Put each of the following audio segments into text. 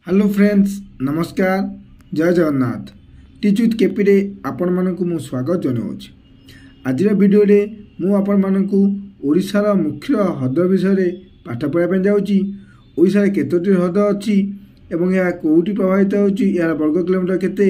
Hello friends नमस्कार जय Jagannath teach with KP रे आपण मानकु मु स्वागत जनाऊँच। आज वीडियो रे मु आपण मानकु ओडिशार मुख्य हृद विषय पाठ पढ़ाई जाऊँगी। ओडिशा रे केतोटी हृद अच्छी एवं यह कोउटी प्रभावित होउची, यार वर्ग किलोमीटर केते,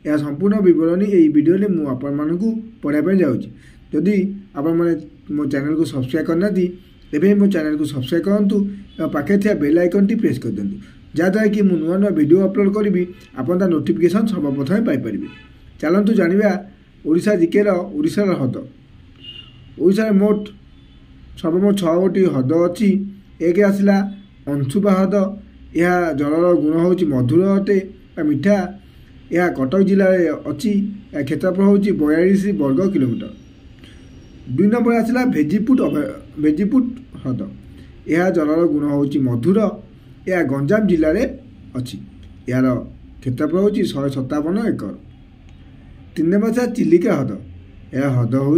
यह संपूर्ण विवरणी यही वीडियो रे मु आपण मानकु पढ़ाई जाऊँगी। जदि आपण माने मो चैनल को सब्सक्राइब करना तेबे मो चैनल को सब्सक्राइब करंतु और पाखे थिया बेल आइकन टी प्रेस कर दिंतु, जहाँद्वारा कि मुझे नुआ नुआ वीडियो अपलोड करी आपन ता नोटिफिकेशन सर्वप्रथम पाइपर। चलतु जाना ओडिशा जिके ओडिशार हृद। ओडिशा मोट सर्वमोट 6 गोटी हृद अच्छी। एक आसला अंशुपा हृद, यह जलर गुण हूँ मधुर अटे मीठा। यह कटक जिले में अच्छी, क्षेत्रफल हूँ 42 वर्ग किलोमीटर। 2 नंबर आसला भेजीपुट हृद, यह जलर गुण हूँ मधुर। यह गंजाम जिले में अच्छी, यार क्षेत्रफल हूँ 157 एकर। 3 नंबर चिलिका हृद, यह हृद हूँ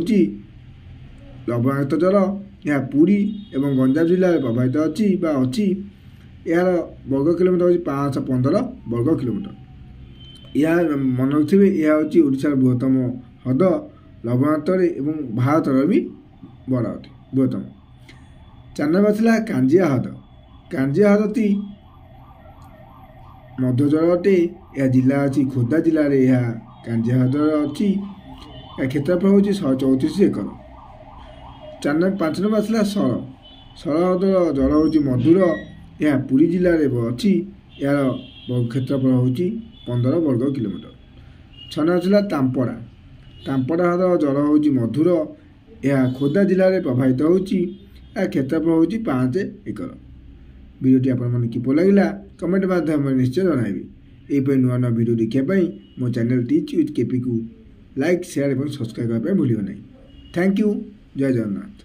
लवणाक्त जल। यह पुरी एवं गंजाम जिले में प्रभावित अच्छी। यार वर्ग किलोमीटर हूँ 515 वर्ग किलोमीटर। यह मन रखिए, यह हूँ ओडिशार बृहत्तम हृद लवणाक्त एवं भारत भी बड़ा अटे बृहत्तम। 4 नंबर आसला कांजिया हृद। कांजिया हृदटी मध्य जल अटे। यह जिला अच्छी खोर्धा जिले में, यह कांजिया हृद अच्छी। यह क्षेत्रफल हूँ 134 एकर। 5 नंबर आसला सल हृदर जल हूँ मधुर। यह पुरी जिले में अच्छी, यार क्षेत्रफल हूँ 15 वर्ग किलोमीटर। 6 नंबर आसला तांपड़ा हृदर जल हूँ मधुर। यह खोर्धा जिले में प्रभावित होची। यह क्षेत्रफल हूँ 5 एकर। वीडियोटी आपन किपर लगे कमेंट माध्यम निश्चय जनइबे। यही नुआ नुआ वीडियो देखापी मो चैनल टीच विथ केपी को लाइक शेयर और सब्सक्राइब करने भूलियो नहीं। Thank you. जय जगन्नाथ।